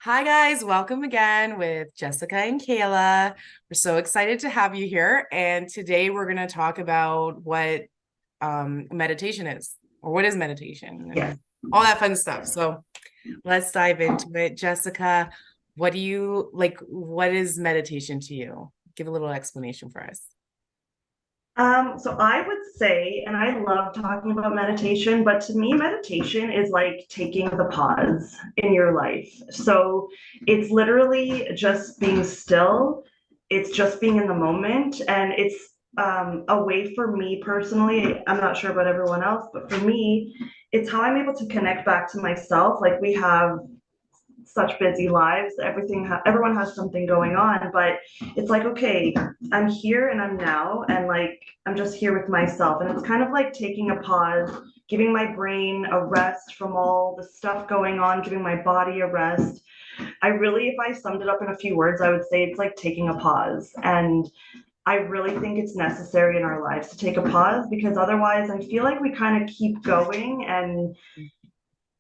Hi, guys. Welcome again with Jessica and Kayla. We're so excited to have you here. And today we're going to talk about what meditation is, or what is meditation, Yes. and all that fun stuff. So let's dive into it. Jessica, what do you like? What is meditation to you? Give a little explanation for us. So I would say, and I love talking about meditation, but to me, meditation is like taking the pause in your life. So it's literally just being still, it's just being in the moment, and it's a way for me personally. I'm not sure about everyone else, but for me, it's how I'm able to connect back to myself. Like we have such busy lives, everyone has something going on, but it's like, okay, I'm here and I'm now, and like I'm just here with myself, and it's kind of like taking a pause, giving my brain a rest from all the stuff going on, giving my body a rest. I really, if I summed it up in a few words, I would say it's like taking a pause. And I really think it's necessary in our lives to take a pause, because otherwise I feel like we kind of keep going, and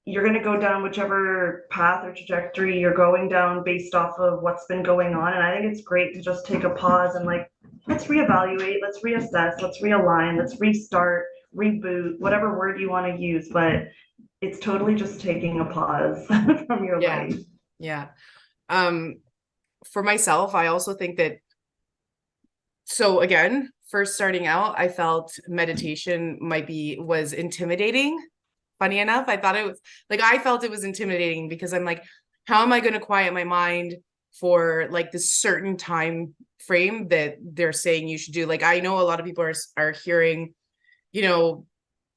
you're going to go down whichever path or trajectory you're going down based off of what's been going on. And I think it's great to just take a pause and like, let's reevaluate, let's reassess, let's realign, let's restart, reboot, whatever word you want to use. But it's totally just taking a pause from your Yeah. life. Yeah. Um, for myself, I also think that, so again, first starting out, I felt meditation was intimidating. Funny enough, I thought it was like, I felt it was intimidating because I'm like, how am I going to quiet my mind for like this certain time frame that they're saying you should do? Like, I know a lot of people are hearing, you know,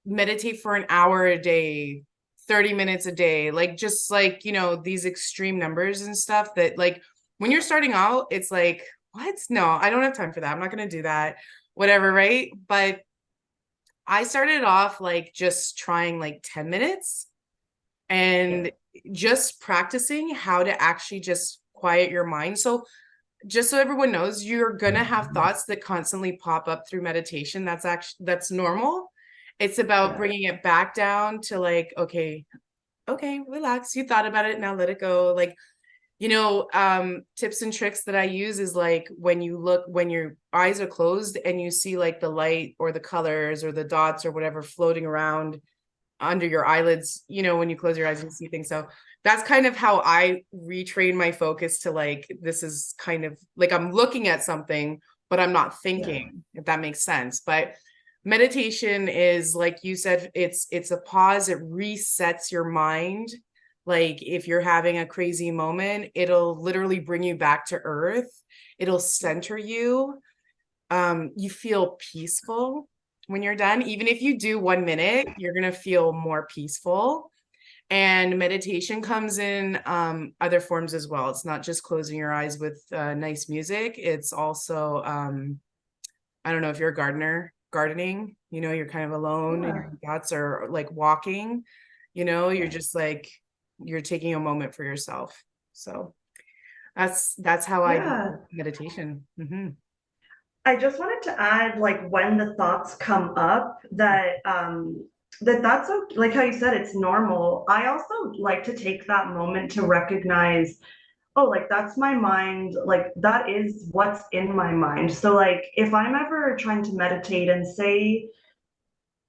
meditate for an hour a day, 30 minutes a day, like just like, these extreme numbers and stuff that, like, when you're starting out, it's like, what? No, I don't have time for that. I'm not going to do that. Whatever, right? But I started off like just trying like 10 minutes Yeah. and just practicing how to actually just quiet your mind. So, just so everyone knows, you're going to have thoughts that constantly pop up through meditation. That's normal. It's about Yeah. bringing it back down to like, okay, relax. You thought about it, now let it go. Like, tips and tricks that I use is like when your eyes are closed and you see like the light or the colors or the dots or whatever floating around under your eyelids, when you close your eyes and see things. So that's kind of how I retrain my focus to like, this is kind of like I'm looking at something, but I'm not Yeah. thinking, if that makes sense. But meditation is, like you said, it's a pause. It resets your mind. Like if you're having a crazy moment, it'll literally bring you back to earth. It'll center you. You feel peaceful when you're done. Even if you do 1 minute, you're gonna feel more peaceful. And meditation comes in other forms as well. It's not just closing your eyes with nice music. It's also, I don't know if you're a gardener, gardening, you're kind of alone and Yeah. your thoughts are like walking, you're Yeah. just like, you're taking a moment for yourself. So that's how I do Yeah. meditation. Hmm. I just wanted to add, like, when the thoughts come up, that's okay. Like how you said, it's normal. I also like to take that moment to recognize, oh, like that's my mind, like that is what's in my mind. So like if I'm ever trying to meditate and say,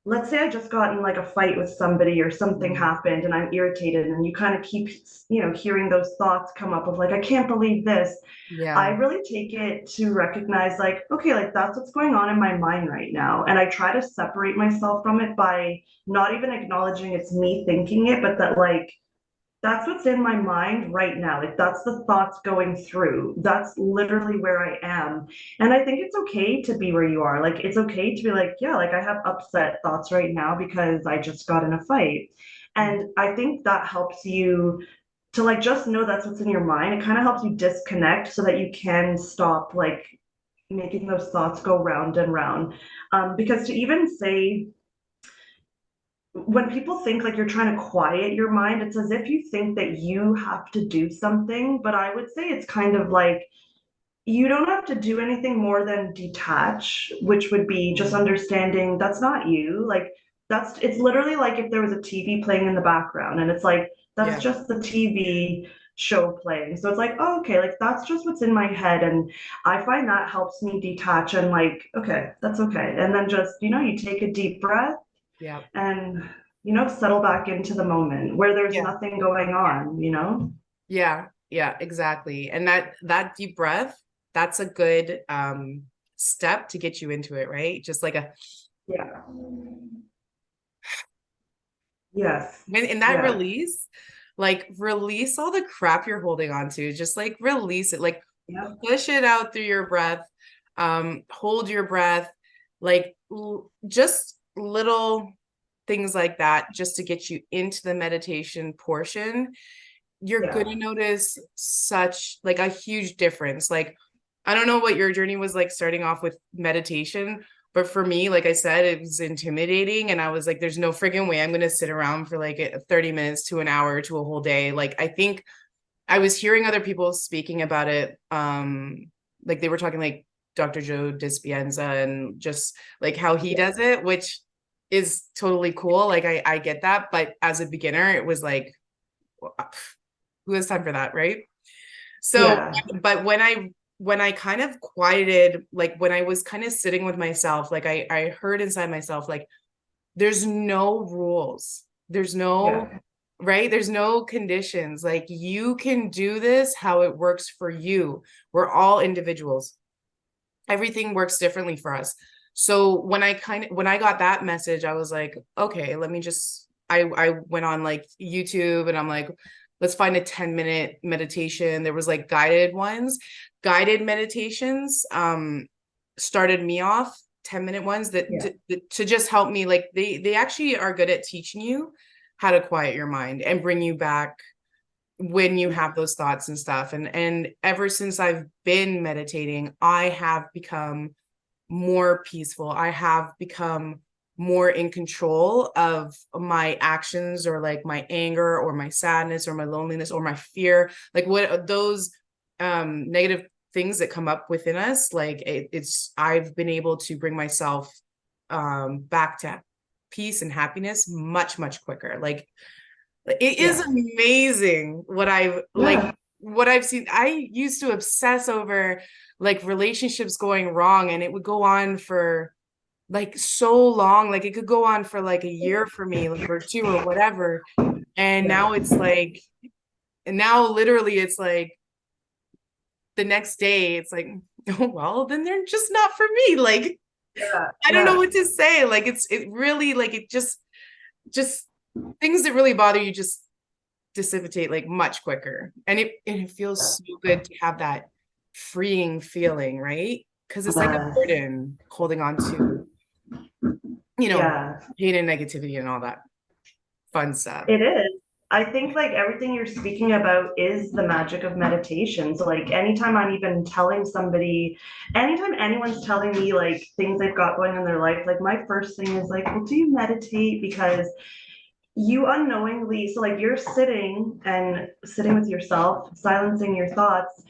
let's say I just got in like a fight with somebody or something happened and I'm irritated, and you kind of keep, hearing those thoughts come up of like, I can't believe this. I Yeah. really take it to recognize, like, okay, like that's what's going on in my mind right now. And I try to separate myself from it by not even acknowledging it's me thinking it, but that, like, that's what's in my mind right now. Like, that's the thoughts going through. That's literally where I am. And I think it's okay to be where you are. Like, it's okay to be like, yeah, like I have upset thoughts right now because I just got in a fight. And I think that helps you to like just know that's what's in your mind. It kind of helps you disconnect so that you can stop like making those thoughts go round and round. Because to even say, when people think like you're trying to quiet your mind, it's as if you think that you have to do something. But I would say it's kind of like you don't have to do anything more than detach, which would be just understanding that's not you. Like, it's literally like if there was a TV playing in the background, and it's like, that's Yeah. just the TV. show playing. So it's like, oh, okay, like that's just what's in my head. And I find that helps me detach and like, okay, that's okay. And then just, you take a deep breath Yeah. and, settle back into the moment where there's Yeah. nothing going on. Yeah. Yeah, exactly. And that deep breath, that's a good step to get you into it, right? Just like a Yeah. Yes. when in that Yeah. release, like release all the crap you're holding on to. Just like release it, like Yeah. push it out through your breath. Hold your breath, like just little things like that, just to get you into the meditation portion. You're Yeah. gonna notice such like a huge difference. Like, I don't know what your journey was like starting off with meditation, but for me, like I said, it was intimidating. And I was like, there's no freaking way I'm gonna sit around for like 30 minutes to an hour to a whole day. Like, I think I was hearing other people speaking about it. Like they were talking like Dr. Joe Dispenza and just like how he Yeah. does it, which is totally cool. Like I get that. But as a beginner, it was like, who has time for that, right? So, Yeah. but when I kind of quieted, like when I was kind of sitting with myself, like I heard inside myself, like there's no rules. There's no, Yeah. right? There's no conditions. Like you can do this how it works for you. We're all individuals. Everything works differently for us. So when I got that message, I was like, okay, let me just I went on like YouTube and I'm like, let's find a 10-minute meditation. There was like guided ones, guided meditations started me off, 10-minute ones that Yeah. to just help me. Like they actually are good at teaching you how to quiet your mind and bring you back when you have those thoughts and stuff. And ever since I've been meditating, I have become more peaceful. I have become more in control of my actions, or like my anger or my sadness or my loneliness or my fear, like what those negative things that come up within us. Like it's I've been able to bring myself back to peace and happiness much quicker. Like it is Yeah. amazing Yeah. what I've seen. I used to obsess over like relationships going wrong, and it would go on for like so long. Like it could go on for like a year for me, like or two or whatever. And Yeah. now it's like, and now literally it's like the next day it's like, oh well, then they're just not for me. Like Yeah. I don't know Yeah. what to say. Like it really like it just things that really bother you just dissipate like much quicker. And it feels so good to have that freeing feeling, right? Because it's like a Yes. burden holding on to, you know, Yeah. pain and negativity and all that fun stuff. It is. I think like everything you're speaking about is the magic of meditation. So like anytime I'm even telling somebody, anytime anyone's telling me like things they've got going in their life, like my first thing is like, well, do you meditate? Because you unknowingly, so like you're sitting with yourself, silencing your thoughts.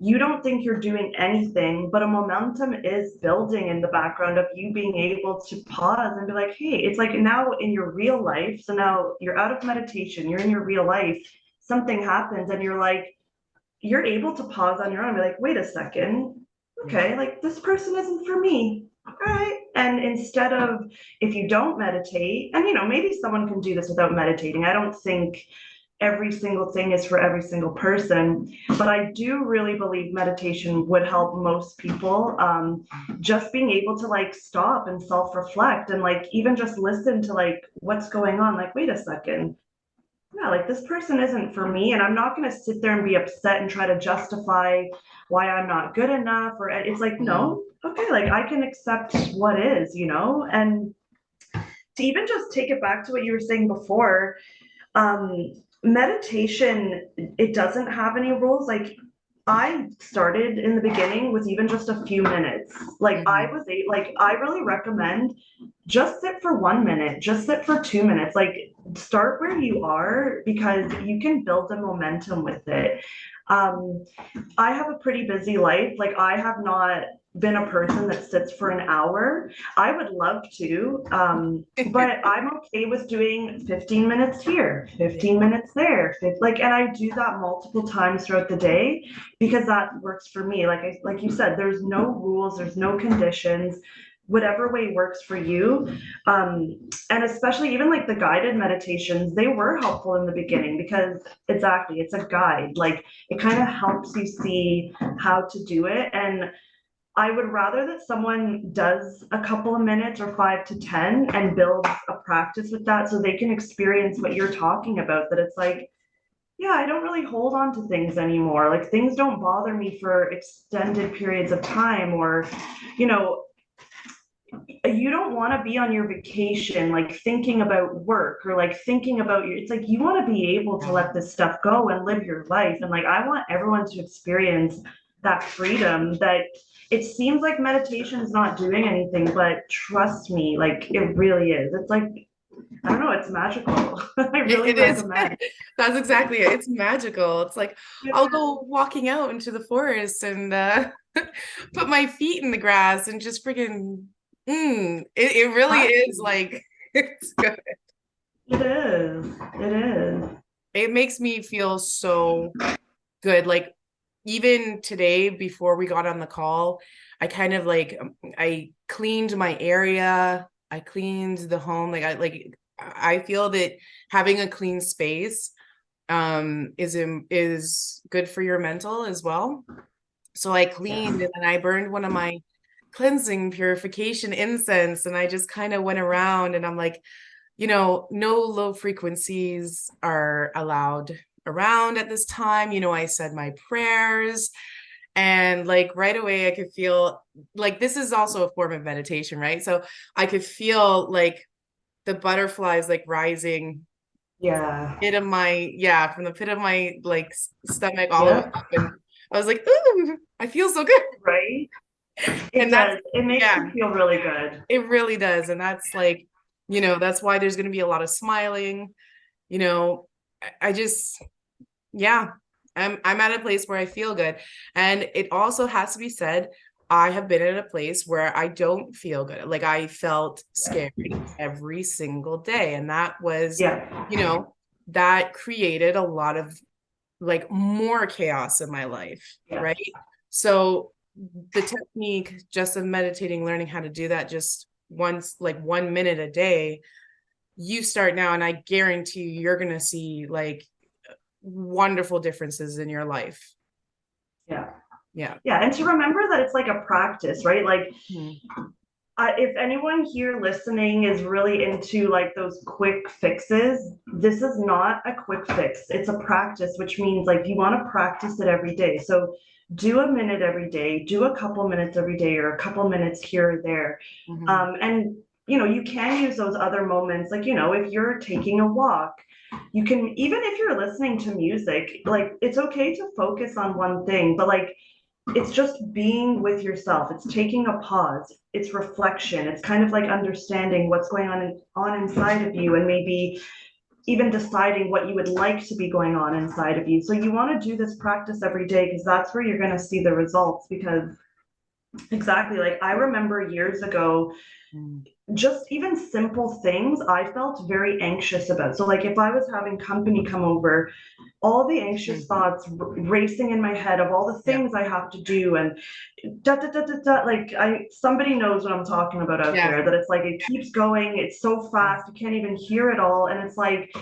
You don't think you're doing anything, but a momentum is building in the background of you being able to pause and be like, hey, it's like now in your real life. So now you're out of meditation, you're in your real life, something happens, and you're able to pause on your own and be like, wait a second, Yeah. okay, like this person isn't for me. All right. And instead of, if you don't meditate, and maybe someone can do this without meditating. I don't think every single thing is for every single person, but I do really believe meditation would help most people. Just being able to like stop and self-reflect and like even just listen to like what's going on. Like, wait a second, yeah, like this person isn't for me, and I'm not going to sit there and be upset and try to justify why I'm not good enough. Or it's like, Mhm. no, okay, like I can accept what is. And to even just take it back to what you were saying before, meditation, it doesn't have any rules. Like I started in the beginning with even just a few minutes. Like Mhm. I really recommend just sit for 1 minute, just sit for 2 minutes. Like start where you are because you can build a momentum with it. Um, I have a pretty busy life. Like I have not been a person that sits for an hour. I would love to, but I'm okay with doing 15 minutes here, 15 minutes there, like, and I do that multiple times throughout the day because that works for me. Like you said, there's no rules, there's no conditions. Whatever way works for you. And especially even like the guided meditations, they were helpful in the beginning because exactly, it's a guide. Like it kind of helps you see how to do it. And I would rather that someone does a couple of minutes or 5 to 10 and builds a practice with that so they can experience what you're talking about. That it's like, yeah, I don't really hold on to things anymore. Like things don't bother me for extended periods of time, or, you know, you don't want to be on your vacation like thinking about work or like thinking about your, it's like you want to be able to let this stuff go and live your life. And like I want everyone to experience that freedom. That it seems like meditation is not doing anything, but trust me, like it really is. It's like, I don't know, it's magical. I really It is. recommend. That's exactly it. It's magical. It's like I'll go walking out into the forest and put my feet in the grass and just freaking it really is like it's good. It is. It is. It makes me feel so good. Like even today before we got on the call, I kind of like I cleaned my area. I cleaned the home. I feel that having a clean space is good for your mental as well. So I cleaned Yeah. and then I burned one of my cleansing purification incense and I just kind of went around and I'm like, no low frequencies are allowed around at this time. I said my prayers and like right away I could feel like this is also a form of meditation, right? So I could feel like the butterflies like rising Yeah. pit of my from the pit of my like stomach all the way Yeah. up and I was like, ooh, I feel so good. Right. It And that's does. It makes yeah, you feel really good. it really does. And that's like, that's why there's going to be a lot of smiling. You know, I just, yeah, I'm at a place where I feel good. And it also has to be said, I have been in a place where I don't feel good. Like I felt Yeah. scared every single day. And that was, Yeah. that created a lot of like more chaos in my life, Yeah. right? So the technique just of meditating, learning how to do that just once, like 1 minute a day, you start now, and I guarantee you're going to see like wonderful differences in your life. Yeah. Yeah. Yeah. And to remember that it's like a practice, right? Like, Mhm. if anyone here listening is really into like those quick fixes, this is not a quick fix. It's a practice, which means like you want to practice it every day. So do a minute every day, do a couple minutes every day, or a couple minutes here or there. Mhm. And you can use those other moments, like, if you're taking a walk, you can, even if you're listening to music, like it's okay to focus on one thing, but like it's just being with yourself. It's taking a pause. It's reflection. It's kind of like understanding what's going on inside of you, and maybe even deciding what you would like to be going on inside of you. So you want to do this practice every day because that's where you're going to see the results. Because exactly, like I remember years ago, Mhm. just even simple things I felt very anxious about. So like if I was having company come over, all the anxious Mhm. thoughts racing in my head of all the Yeah. things I have to do, and da da da da da. Like somebody knows what I'm talking about out Yeah. there. That it's like it keeps going. It's so fast, you can't even hear it all, and it's like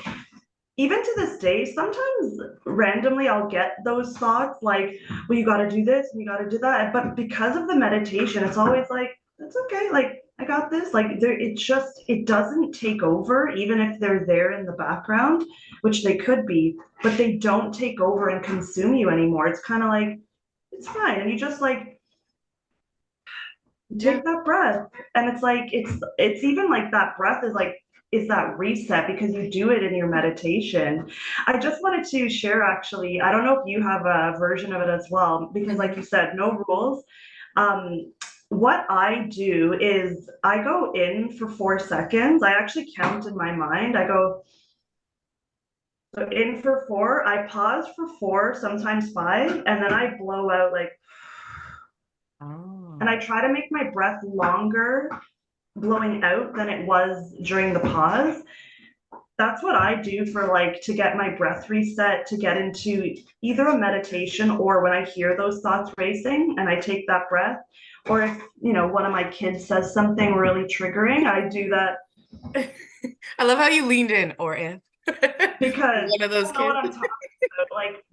even to this day, sometimes randomly I'll get those thoughts like, well, you got to do this and you got to do that. But because of the meditation, it's always like, it's okay. Like, I got this. Like, it doesn't take over, even if they're there in the background, which they could be, but they don't take over and consume you anymore. It's kind of like, it's fine. And you just like Yeah. take that breath. And it's like, it's even like that breath is that reset because you do it in your meditation. I just wanted to share, actually, I don't know if you have a version of it as well, because like you Mhm. said, no rules. What I do is I go in for 4 seconds. I actually count in my mind. I go, so in for four, I pause for four, sometimes five, and then I blow out like, and I try to make my breath longer blowing out than it was during the pause. That's what I do for like to get my breath reset, to get into either a meditation or when I hear those thoughts racing and I take that breath, or if, one of my kids says something really triggering, I do that. I love how you leaned in, or Anne. Because one of those you know what I'm kids. talking about. Like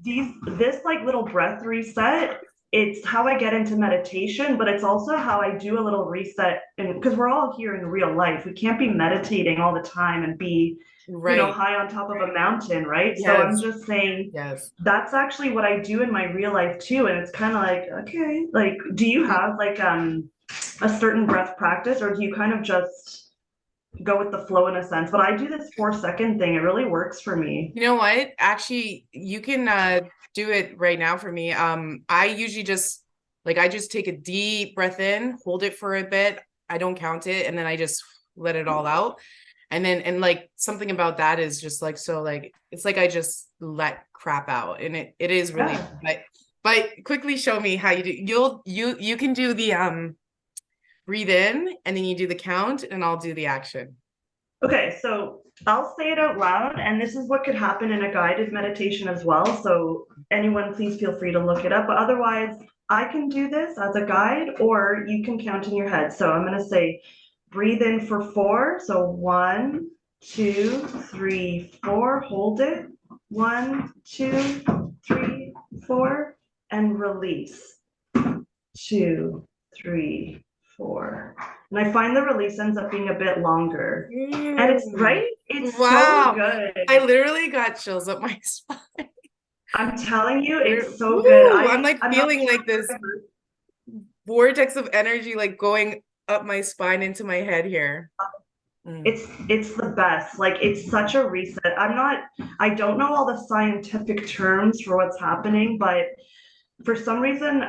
this like little breath reset, it's how I get into meditation, but it's also how I do a little reset. And because we're all here in real life, we can't be meditating all the time and be, Right. high on top of a mountain, right? So I'm Yes. just saying Yes. that's actually what I do in my real life too. And it's kind of like, okay, like, do you have like a certain breath practice, or do you kind of just go with the flow in a sense? But I do this 4 second thing. It really works for me. You know what? Actually, you can do it right now for me. I usually just I just take a deep breath in, hold it for a bit. I don't count it, and then I just let it all out. And then like something about that is just like so like it's like I just let crap out, and it is really Yeah. but quickly show me how you do. You can do the breathe in, and then you do the count, and I'll do the action. Okay, so I'll say it out loud, and this is what could happen in a guided meditation as well. So anyone, please feel free to look it up. But otherwise, I can do this as a guide, or you can count in your head. So I'm going to say, breathe in for 4. So 1, 2, 3, 4. Hold it. 1, 2, 3, 4, and release. 2, 3, 4. And I find the release ends up being a bit longer. And it's right, it's so Wow. good. I literally got chills up my spine. I'm telling you, it's so good. Woo, I'm like I'm not feeling sure like this vortex of energy like going up my spine into my head here. it's the best. Like it's such a reset. I don't know all the scientific terms for what's happening, but for some reason,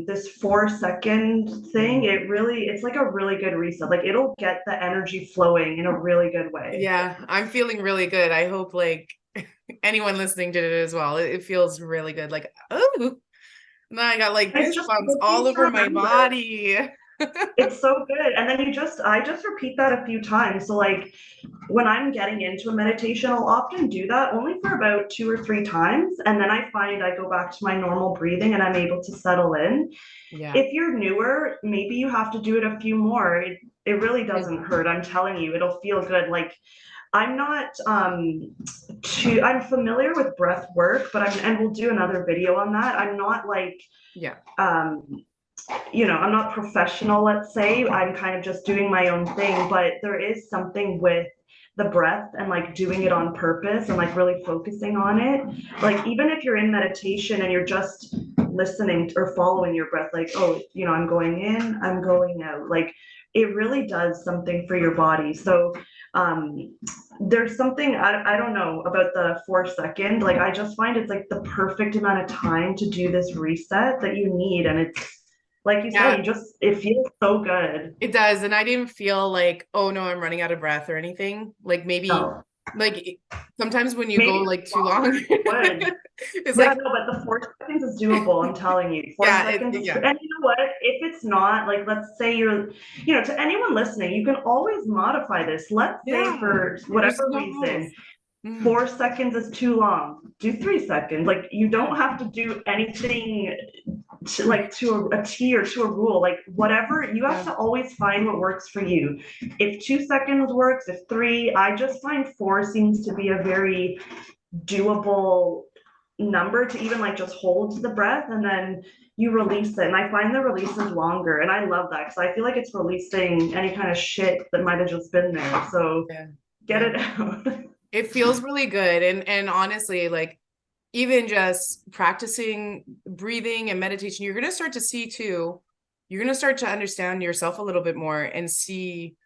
this 4 second thing, it's like a really good reset. Like it'll get the energy flowing in a really good way. Yeah, I'm feeling really good. I hope like anyone listening did it as well. It feels really good. Like, oh, now I got like It's just goosebumps looking all to over my remember. body. It's so good. And then I just repeat that a few times. So like when I'm getting into a meditation, I'll often do that only for about 2 or 3 times. And then I find I go back to my normal breathing and I'm able to settle in. Yeah. If you're newer, maybe you have to do it a few more. It really doesn't hurt. I'm telling you, it'll feel good. Like I'm not I'm familiar with breath work, but and we'll do another video on that. I'm not like Yeah. I'm not professional, let's say. I'm kind of just doing my own thing, but there is something with the breath and like doing it on purpose and like really focusing on it. Like even if you're in meditation and you're just listening or following your breath, like, oh, I'm going in, I'm going out. Like it really does something for your body. So there's something I don't know about the 4 second. Like I just find it's like the perfect amount of time to do this reset that you need. And it's like you said, Yeah, it feels so good. it does. And I didn't feel like, oh no, I'm running out of breath or anything. Like maybe No, like sometimes when you go maybe like too long, would. it's Yeah, like, no, but the 4 seconds is doable. I'm telling you, four yeah, seconds is, yeah, and you know what? If it's not, like, let's say to anyone listening, you can always modify this. Let's say yeah. for There's whatever no rules. reason, 4 seconds is too long. Do 3 seconds. Like, you Yeah. don't have to do anything to a T or to a rule. Like, whatever, you have Yeah. to always find what works for you. If 2 seconds works, if three, I just find 4 seems to be a very doable number to even like just hold the breath and then you release it. And I find the release is longer. And I love that because I feel like it's releasing any kind of shit that might have just been there. So Yeah. get Yeah. it out. It feels really good. And honestly, like even just practicing breathing and meditation, you're gonna start to see too, you're gonna start to understand yourself a little bit more and see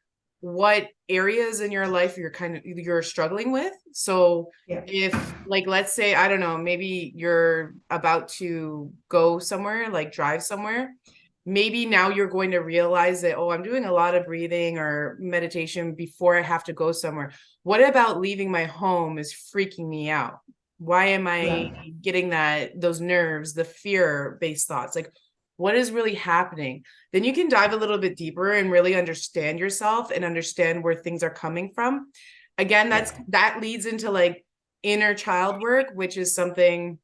what areas in your life you're struggling with. So Yeah. if like let's say, I don't know, maybe you're about to go somewhere, like drive somewhere, maybe now you're going to realize that, oh, I'm doing a lot of breathing or meditation before I have to go somewhere. What about leaving my home is freaking me out? Why am I Yeah. getting those nerves, the fear-based thoughts? Like, what is really happening, then you can dive a little bit deeper and really understand yourself and understand where things are coming from. Again, that leads into like inner child work, which is something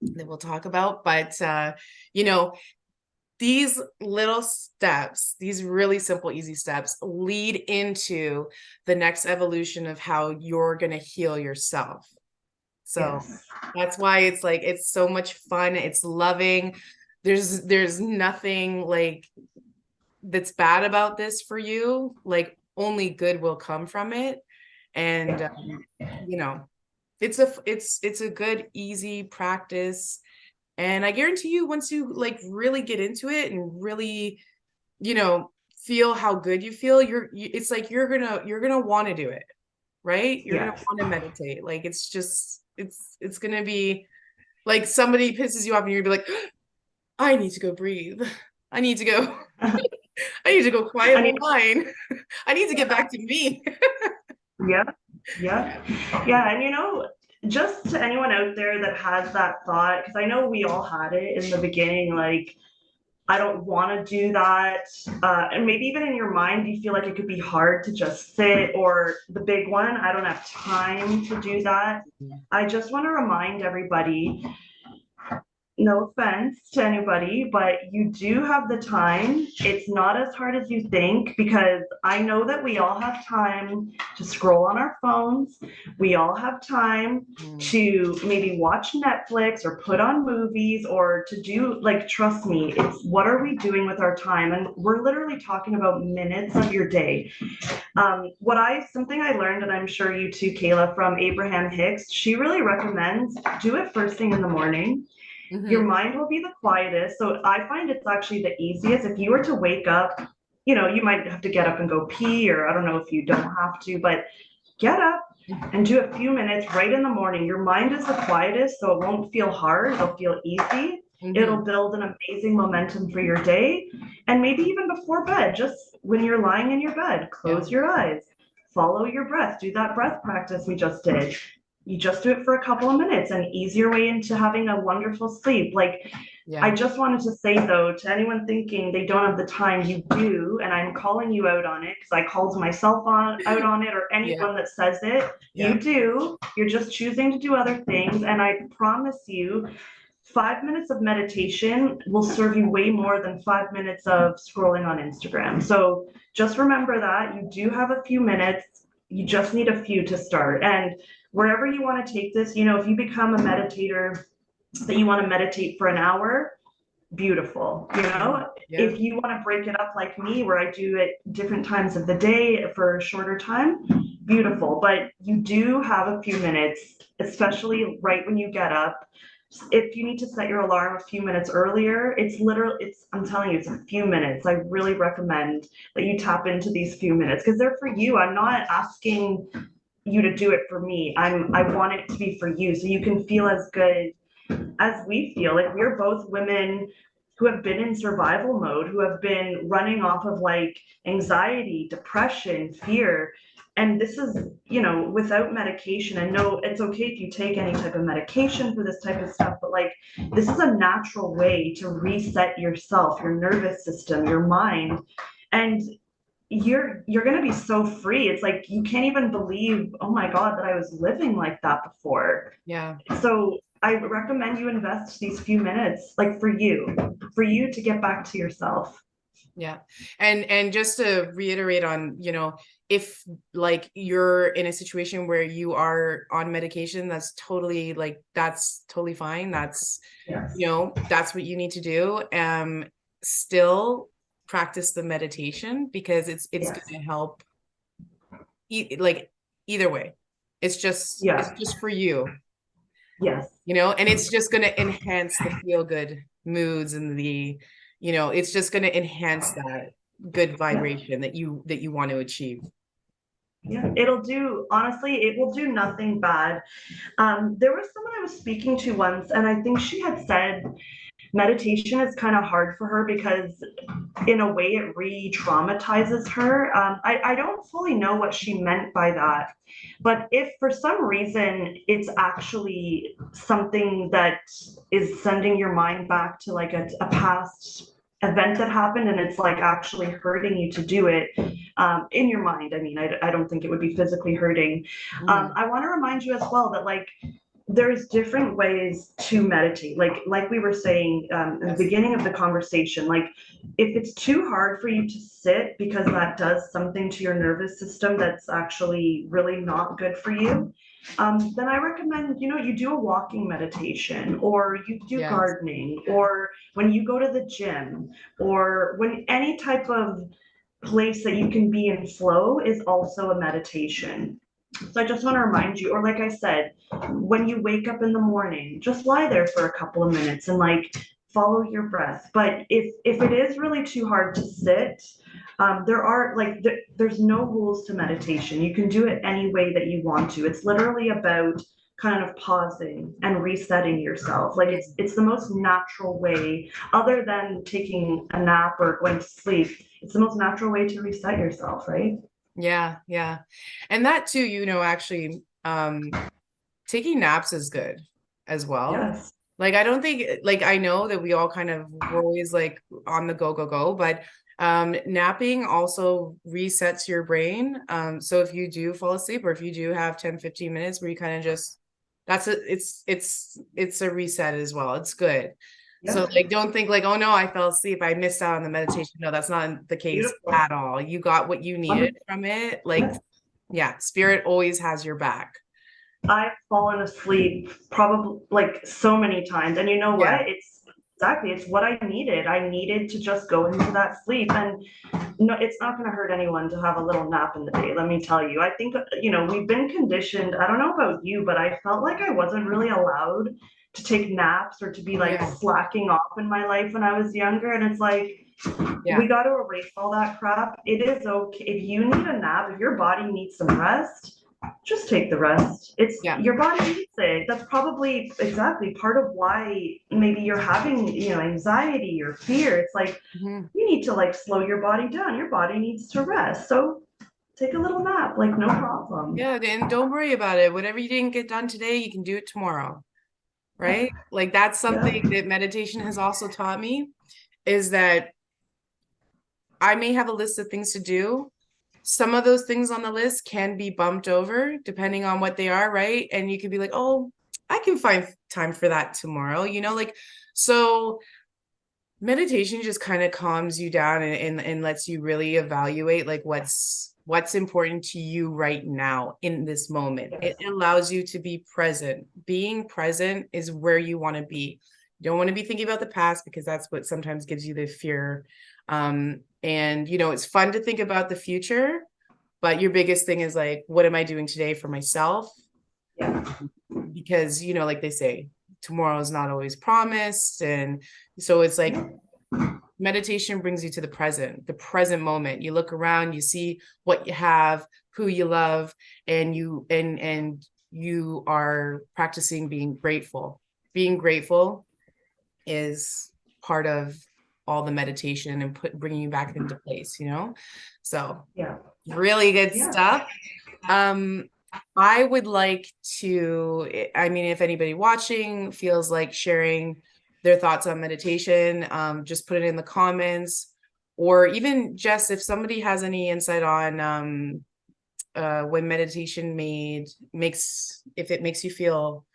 that we'll talk about. But you know, these little steps, these really simple, easy steps, lead into the next evolution of how you're going to heal yourself. So Yes. that's why it's like, it's so much fun. It's loving. There's nothing like that's bad about this for you. Like only good will come from it. And, you know, it's a good, easy practice. And I guarantee you, once you like really get into it and really, you know, feel how good you feel, it's like you're gonna want to do it, right? You're gonna Yes. want to meditate. Like it's just it's gonna be like somebody pisses you off and you're gonna be like, I need to go breathe. I need to go, I need to go quiet I my mean, mind. I need to get back to me. yeah, yeah, yeah. And just to anyone out there that has that thought, because I know we all had it in the beginning, like, I don't want to do that. And maybe even in your mind, you feel like it could be hard to just sit, or the big one, I don't have time to do that. I just want to remind everybody, no offense to anybody, but you do have the time. It's not as hard as you think, because I know that we all have time to scroll on our phones. We all have time to maybe watch Netflix or put on movies, or to do, like, trust me, it's what are we doing with our time? And we're literally talking about minutes of your day. Something I learned, and I'm sure you too, Kayla, from Abraham Hicks, she really recommends do it first thing in the morning. Your mind will be the quietest. So I find it's actually the easiest. If you were to wake up, you might have to get up and go pee, or I don't know if you don't have to, but get up and do a few minutes right in the morning. Your mind is the quietest, so it won't feel hard. It'll feel easy. It'll build an amazing momentum for your day. And maybe even before bed, just when you're lying in your bed, close your eyes, follow your breath, do that breath practice we just did. You just do it for a couple of minutes, and ease your way into having a wonderful sleep. Like, I just wanted to say, though, to anyone thinking they don't have the time, you do, and I'm calling you out on it, because I called myself out on it, or anyone that says it. You do. You're just choosing to do other things, and I promise you, 5 minutes of meditation will serve you way more than 5 minutes of scrolling on Instagram. So just remember that you do have a few minutes. You just need a few to start. And wherever you want to take this, if you become a meditator, that you want to meditate for an hour, beautiful. If you want to break it up like me, where I do it different times of the day for a shorter time, beautiful. But you do have a few minutes, especially right when you get up. If you need to set your alarm a few minutes earlier, I'm telling you, it's a few minutes. I really recommend that you tap into these few minutes, because they're for you. I'm not asking you to do it for me. I want it to be for you, so you can feel as good as we feel. Like, we're both women who have been in survival mode, who have been running off of like anxiety, depression, fear. And this is, without medication. And no, it's okay if you take any type of medication for this type of stuff, but like, this is a natural way to reset yourself, your nervous system, your mind. And you're going to be so free. It's like, you can't even believe, oh my God, that I was living like that before. So I recommend you invest these few minutes, like, for you to get back to yourself. And just to reiterate on, if like you're in a situation where you are on medication, that's totally fine. That's, that's what you need to do. Still practice the meditation, because it's going to help either way. It's just for you. Yes. And it's just going to enhance the feel good moods, and it's just going to enhance that good vibration that you want to achieve. Yeah, honestly, it will do nothing bad. There was someone I was speaking to once, and I think she had said, meditation is kind of hard for her because in a way it re-traumatizes her. I don't fully know what she meant by that, but if for some reason it's actually something that is sending your mind back to like a past event that happened and it's like actually hurting you to do it, in your mind, I mean, I don't think it would be physically hurting. Mhm. I want to remind you as well that like there's different ways to meditate, like we were saying, in the Yes. beginning of the conversation. Like if it's too hard for you to sit because that does something to your nervous system that's actually really not good for you, then I recommend, you do a walking meditation, or you do Yes. gardening, or when you go to the gym, or when any type of place that you can be in flow is also a meditation. So I just want to remind you, or like I said, when you wake up in the morning, just lie there for a couple of minutes and like follow your breath. But if it is really too hard to sit, there are like there's no rules to meditation. You can do it any way that you want to. It's literally about kind of pausing and resetting yourself. Like Mhm. it's the most natural way, other than taking a nap or going to sleep. It's the most natural way to reset yourself, right? Yeah, yeah. And that too, actually, taking naps is good as well. Yes. Like I don't think like I know that we all kind of we're always like on the go, go, go, but napping also resets your brain. So if you do fall asleep or if you do have 10-15 minutes where you kind of just it's a reset as well. It's good. So Yep. like don't think like, oh no, I fell asleep. I missed out on the meditation. No, that's not the case Beautiful. at all. You got what you needed from it. Like, Yeah. yeah, spirit always has your back. I've fallen asleep probably like so many times. And you know Yeah. what? It's what I needed. I needed to just go into that sleep. And no, it's not going to hurt anyone to have a little nap in the day. Let me tell you. I think, we've been conditioned. I don't know about you, but I felt like I wasn't really allowed to take naps or to be like Yeah. slacking off in my life when I was younger. And it's like, Yeah. we got to erase all that crap. It is okay. If you need a nap, if your body needs some rest, just take the rest. It's Yeah. your body needs it. That's probably exactly part of why maybe you're having, anxiety or fear. It's like Mhm. you need to like slow your body down. Your body needs to rest. So take a little nap, like no problem. Yeah, and don't worry about it. Whatever you didn't get done today, you can do it tomorrow, right? Like that's Yeah. something that meditation has also taught me is that I may have a list of things to do. Some of those things on the list can be bumped over depending on what they are, right? And you could be like, "Oh, I can find time for that tomorrow." Like so meditation just kind of calms you down and lets you really evaluate like what's important to you right now in this moment. It Yes. allows you to be present. Being present is where you want to be. You don't want to be thinking about the past because that's what sometimes gives you the fear. And it's fun to think about the future, but your biggest thing is like, what am I doing today for myself? Yeah. Because like they say, tomorrow is not always promised. And so it's like meditation brings you to the present moment. You look around, you see what you have, who you love, and you are practicing being grateful. Being grateful is part of all the meditation and bringing you back into place. So Yeah. really good Yeah. stuff. um I would like to, I mean, if anybody watching feels like sharing their thoughts on meditation, just put it in the comments. Or even Jess, if somebody has any insight on when meditation makes if it makes you feel,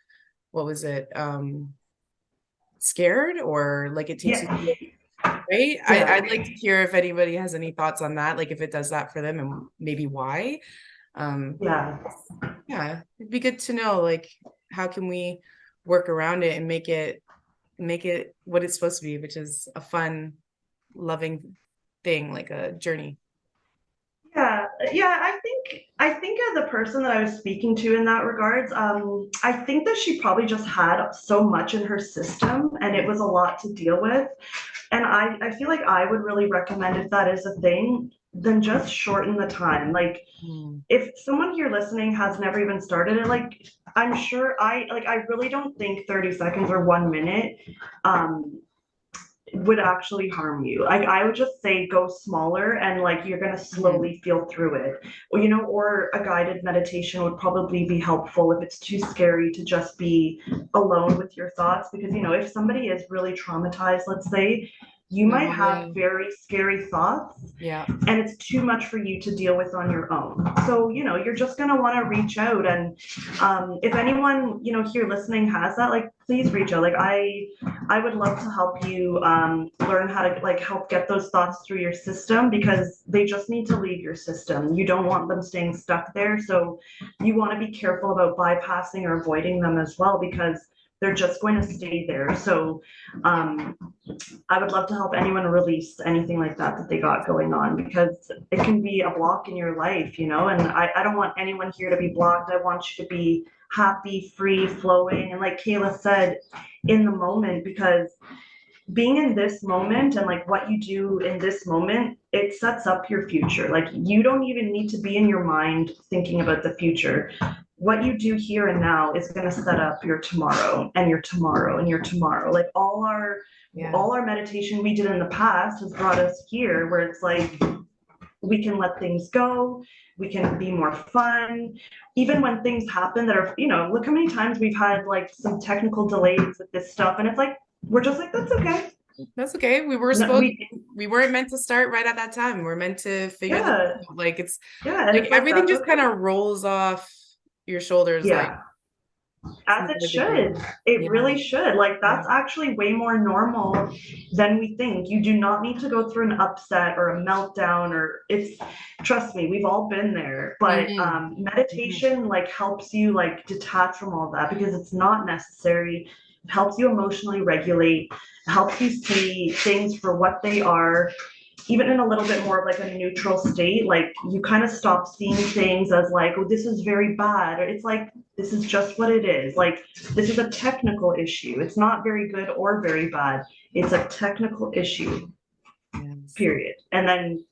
what was it, scared or like it takes you Yeah. through, right? Yeah. I'd like to hear if anybody has any thoughts on that, like if it does that for them and maybe why. um Yeah. Yeah, it'd be good to know, like, how can we work around it and make it what it's supposed to be, which is a fun, loving thing, like a journey. Yeah, yeah, I think as a person that I was speaking to in that regards, I think that she probably just had so much in her system and it was a lot to deal with. And I feel like I would really recommend, if that is a thing, then just shorten the time. Like Mm. if someone here listening has never even started it, like I'm sure I really don't think 30 seconds or 1 minute um would actually harm you. Like I would just say go smaller and like you're gonna slowly feel through it. Or, you know, or a guided meditation would probably be helpful if it's too scary to just be alone with your thoughts. Because, you know, if somebody is really traumatized, let's say, you might No, have yeah. very scary thoughts Yeah. and it's too much for you to deal with on your own. So, you know, you're just going to want to reach out. And if anyone, you know, here listening has that, like, please reach out. Like, I would love to help you learn how to like help get those thoughts through your system because they just need to leave your system. You don't want them staying stuck there. So you want to be careful about bypassing or avoiding them as well because they're just going to stay there. So I would love to help anyone release anything like that that they got going on because it can be a block in your life, you know, and I don't want anyone here to be blocked. I want you to be happy, free, flowing, and like Kayla said, in the moment, because being in this moment and like what you do in this moment, it sets up your future. Like you don't even need to be in your mind thinking about the future. What you do here and now is going to set up your tomorrow and your tomorrow and your tomorrow. Like Yeah. all our meditation we did in the past has brought us here where it's like we can let things go, we can be more fun even when things happen that are, you know, look how many times we've had like some technical delays with this stuff and it's like we're just like that's okay. That's okay. We were No, supposed we weren't meant to start right at that time. We're meant to figure this yeah, out. Like it's yeah, and like it's like everything that's just okay. kind of rolls off your shoulders like Yeah, it's as not it a big deal. should. It Yeah. really should. Like Yeah. that's actually way more normal than we think. You do not need to go through an upset or a meltdown or it's trust me, we've all been there. But meditation like helps you like detach from all that because it's not necessary. It helps you emotionally regulate, helps you see things for what they are even in a little bit more of like a neutral state, like you kind of stop seeing things as like, oh, this is very bad. Or it's like, this is just what it is. Like, this is a technical issue. It's not very good or very bad. It's a technical issue, Yes. period. And then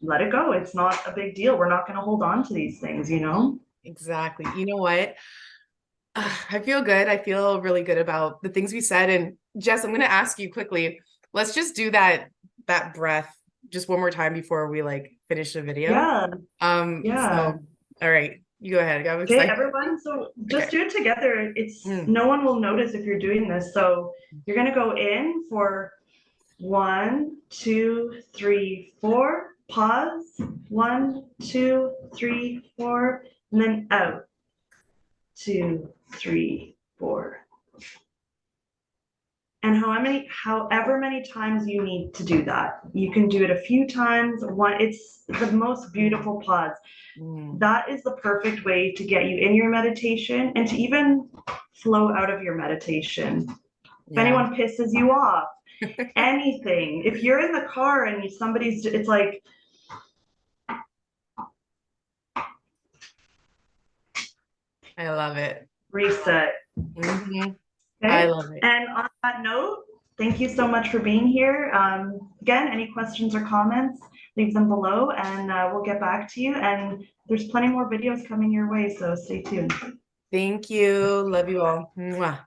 let it go. It's not a big deal. We're not going to hold on to these things, you know? Exactly. You know what? I feel good. I feel really good about the things we said. And Jess, I'm going to ask you quickly. Let's just do that breath just one more time before we like finish the video. Yeah. Yeah. So all right, you go ahead. I'm Okay, excited. everyone. So just Okay. do it together. It's no one will notice if you're doing this. So you're gonna go in for 1, 2, 3, 4. Pause. 1, 2, 3, 4, and then out. 2, 3, 4. And however many times you need to do that. You can do it a few times. It's the most beautiful pause. That is the perfect way to get you in your meditation and to even flow out of your meditation. If anyone pisses you off, anything, if you're in the car and it's like, I love it. reset. Okay? I love it. And on that note, thank you so much for being here. Again, any questions or comments, leave them below and we'll get back to you. And there's plenty more videos coming your way, so stay tuned. Thank you. Love you all. Mwah.